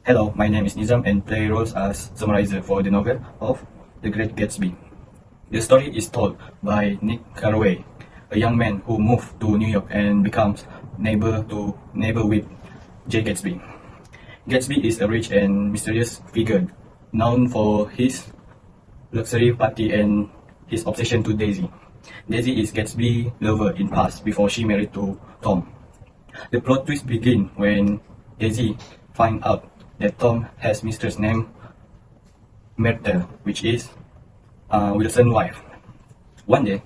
Hello, my name is Nizam and play roles as summarizer for the novel of The Great Gatsby. The story is told by Nick Carraway, a young man who moved to New York and becomes neighbor with J. Gatsby. Gatsby is a rich and mysterious figure known for his luxury party and his obsession to Daisy. Daisy is Gatsby's lover in past before she married to Tom. The plot twist begins when Daisy finds out that Tom has mistress named Myrtle, which is Wilson's wife. One day,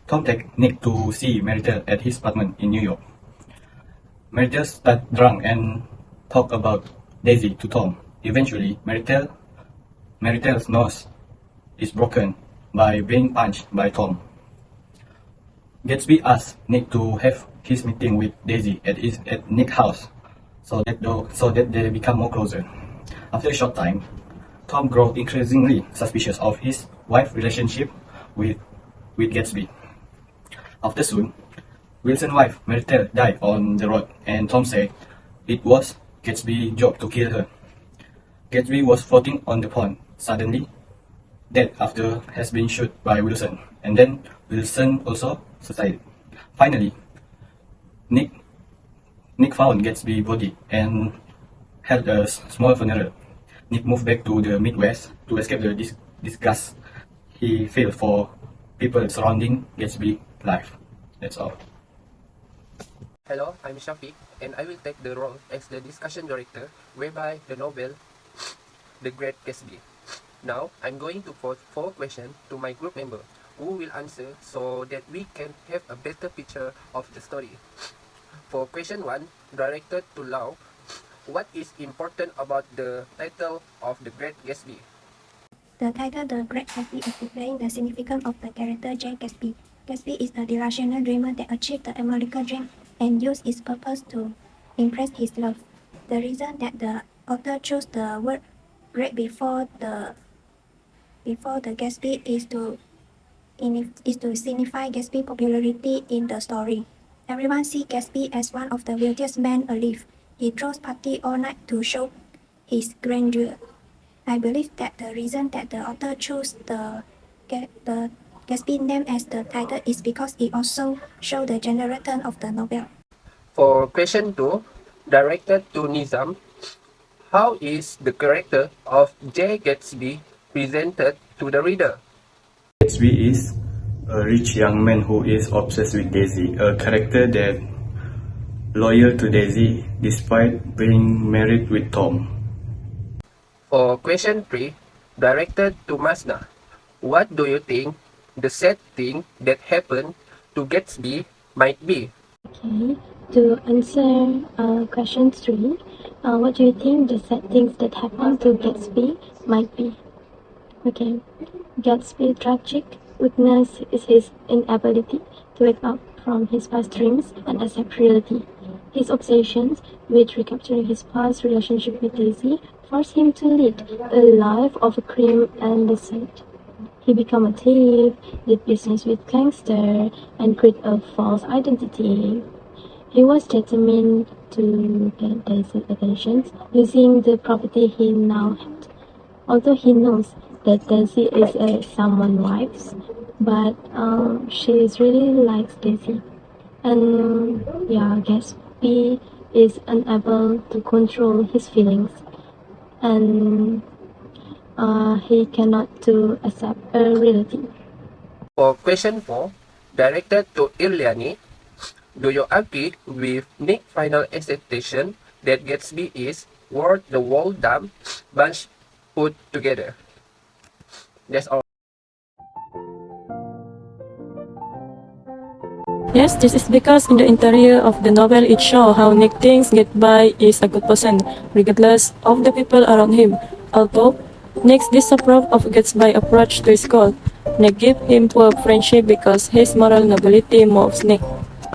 Tom takes Nick to see Myrtle at his apartment in New York. Myrtle starts drunk and talk about Daisy to Tom. Eventually, Myrtle's nose is broken by being punched by Tom. Gatsby asks Nick to have his meeting with Daisy at Nick's house so that they become more closer. After a short time, Tom grows increasingly suspicious of his wife's relationship with Gatsby. After soon, Wilson's wife Myrtle died on the road, and Tom said it was Gatsby's job to kill her. Gatsby was floating on the pond, suddenly dead after has been shot by Wilson, and then Wilson also suicided. Finally, Nick found Gatsby's body and held a small funeral. Nick moved back to the Midwest to escape the disgust he felt for people surrounding Gatsby's life. That's all. Hello, I'm Shafiq, and I will take the role as the discussion director whereby the novel The Great Gatsby. Now, I'm going to pose 4 questions to my group member who will answer so that we can have a better picture of the story. For question 1, directed to Lau, what is important about the title of The Great Gatsby? The title The Great Gatsby is displaying the significance of the character J. Gatsby. Gatsby is a delusional dreamer that achieved the American dream and used its purpose to impress his love. The reason that the author chose the word great before the Gatsby is to signify Gatsby's popularity in the story. Everyone sees Gatsby as one of the wealthiest men alive. He throws parties all night to show his grandeur. I believe that the reason that the author chose the Gatsby name as the title is because it also shows the general tone of the novel. For question 2, directed to Nizam, how is the character of J. Gatsby presented to the reader? Gatsby is a rich young man who is obsessed with Daisy, a character that loyal to Daisy despite being married with Tom. For question 3, directed to Masna, what do you think the sad thing that happened to Gatsby might be? Okay, to answer question 3, what do you think the sad things that happened to Gatsby might be? Okay, Gatsby's tragic weakness is his inability to wake up from his past dreams and accept reality. His obsessions with recapturing his past relationship with Daisy force him to lead a life of crime and deceit. He became a thief, did business with gangsters, and created a false identity. He was determined to get Daisy's attention using the property he now had. Although he knows that Daisy is someone's wife, but she really likes Daisy. And yeah, Gatsby is unable to control his feelings, and he cannot to accept a reality. For question 4, directed to Irliani, do you agree with Nick's final acceptation that Gatsby is worth the whole damn bunch put together? That's all. Yes, this is because in the interior of the novel it shows how Nick thinks Gatsby is a good person, regardless of the people around him. Although Nick's disapprove of Gatsby's approach to his goal, Nick gives him poor friendship because his moral nobility moves Nick.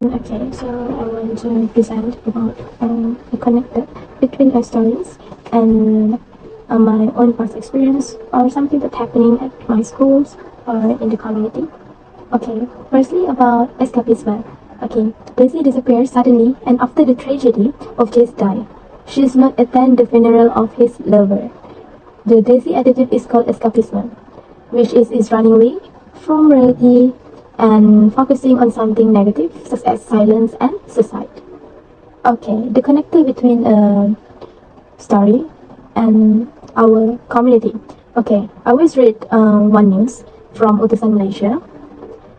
Okay, so I want to present about the connected between our stories and my own past experience or something that's happening at my schools or in the community. Okay, firstly about escapism. Okay, Daisy disappears suddenly and after the tragedy of Jay's die. She does not attend the funeral of his lover. The Daisy attitude is called escapism, which is running away from reality and focusing on something negative, such as silence and suicide. Okay, the connector between a story and our community. Okay, I always read one news from Utusan Malaysia.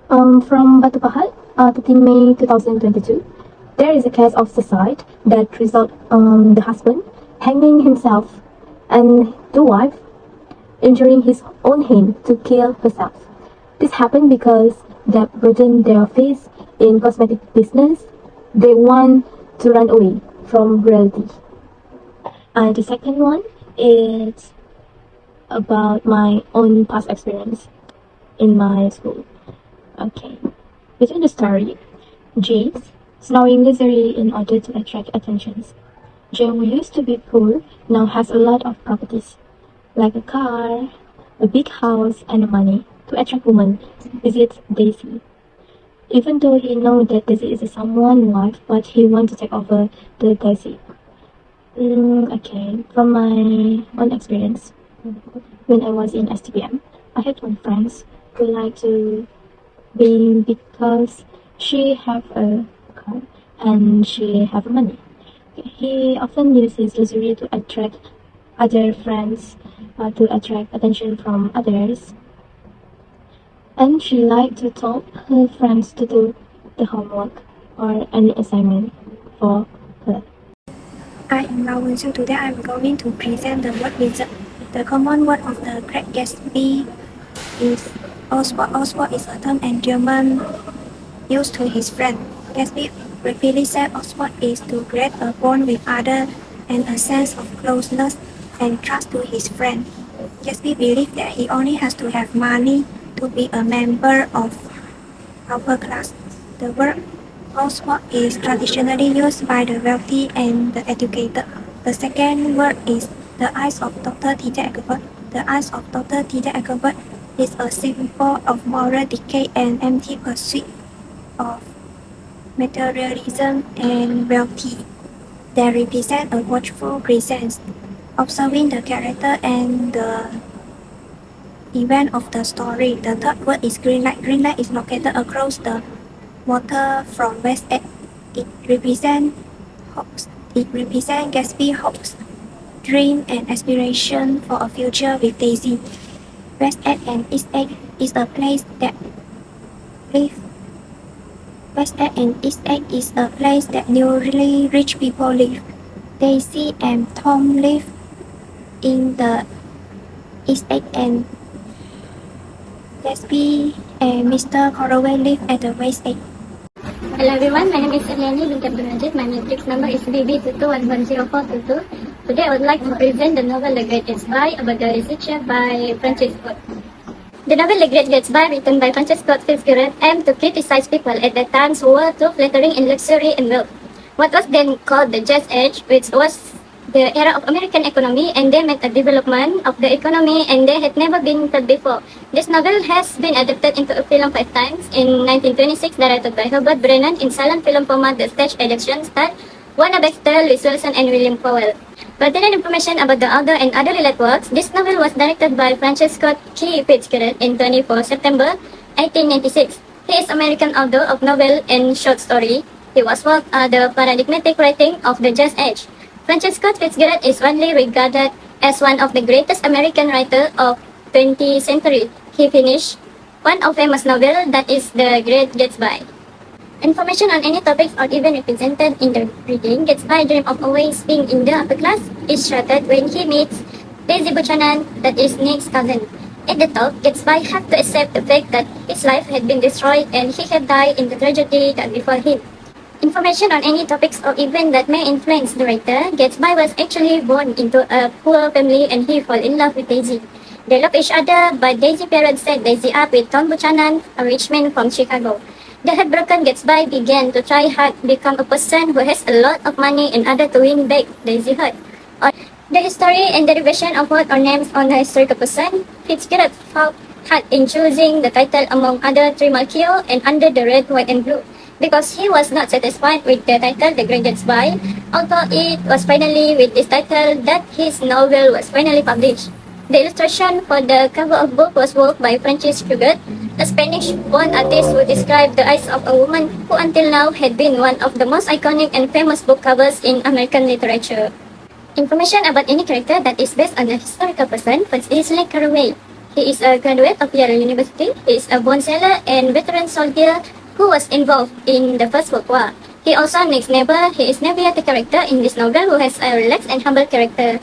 From Batu Pahat, 13 May 2022, there is a case of suicide that result the husband hanging himself and the wife injuring his own hand to kill herself. This happened because they burdened their face in cosmetic business. They want to run away from reality. And the second one is about my own past experience in my school. Okay. Within the story, James snoring lazily in order to attract attentions. Jay, who used to be poor, now has a lot of properties, like a car, a big house, and money to attract women. Visits Daisy. Even though he knows that Daisy is someone's wife, but he wants to take over the Daisy. Okay, from my own experience, when I was in STBM, I had one friend who liked to be because she have a car and she have money. He often uses luxury to attract other friends, to attract attention from others. And she liked to tell her friends to do the homework or any assignment for her. I am Raul, so today I am going to present the word wizard. The common word of the Great Gatsby is Oswald. Oswald is a term endearment used to his friend. Gatsby repeatedly said Oswald is to create a bond with others and a sense of closeness and trust to his friend. Gatsby believed that he only has to have money to be a member of upper class. The word Oswald is traditionally used by the wealthy and the educated. The second word is the eyes of Dr. T.J. Egbert. The eyes of Dr. T.J. Egbert is a symbol of moral decay and empty pursuit of materialism and wealthy. They represent a watchful presence, observing the character and the event of the story. The third word is green light. Green light is located across the water from West End. It represents hopes. It represents Gatsby's hopes, dream, and aspiration for a future with Daisy. West End and East End is a place that live. West End and East End is a place that newly rich people live. Daisy and Tom live in the East End and Gatsby and Mr. Corraway live at the West End. Hello everyone, my name is Eliani Bint Abdul Majid. My matrix number is BB22110422. Today I would like to present the novel The Great Gatsby about the researcher by Francis Scott. The novel The Great Gatsby, written by Francis Scott Fitzgerald, aimed to criticize people at that time who were too flattering in luxury and wealth. What was then called the Jazz Age, which was the era of American economy, and they meant a development of the economy and they had never been felt before. This novel has been adapted into a film 5 times. In 1926, directed by Herbert Brennan, in silent film format, the stage adaptation starred Warner Baxter, Louis Wilson, and William Powell. Pertinent information about the author and other related works. This novel was directed by Francis Scott Key Fitzgerald in 24 September 1896. He is American author of novel and short story. He was the paradigmatic writing of the Jazz Age. Francis Scott Fitzgerald is widely regarded as one of the greatest American writers of 20th century. He finished one of famous novel that is The Great Gatsby. Information on any topics or even represented in the reading. Gatsby dream of always being in the upper class is shattered when he meets Daisy Buchanan, that is Nick's cousin. At the top, Gatsby had to accept the fact that his life had been destroyed and he had died in the tragedy that befell him. Information on any topics or event that may influence the writer. Gatsby was actually born into a poor family and he fell in love with Daisy. They love each other, but Daisy's parents set Daisy up with Tom Buchanan, a rich man from Chicago. The heartbroken Gatsby began to try hard to become a person who has a lot of money in order to win back Daisy's heart. The history and derivation of word or names on a historical person. Fitzgerald fought hard in choosing the title among other three Malchio and Under the Red, White, and Blue. because he was not satisfied with the title The Great Gatsby, although it was finally with this title that his novel was finally published. The illustration for the cover of the book was worked by Francis Fugate, a Spanish-born artist who described the eyes of a woman who until now had been one of the most iconic and famous book covers in American literature. Information about any character that is based on a historical person first is Le Carré. He is a graduate of Yale University. He is a born sailor and veteran soldier who was involved in the First World War. He also next neighbor. He is never the character in this novel who has a relaxed and humble character.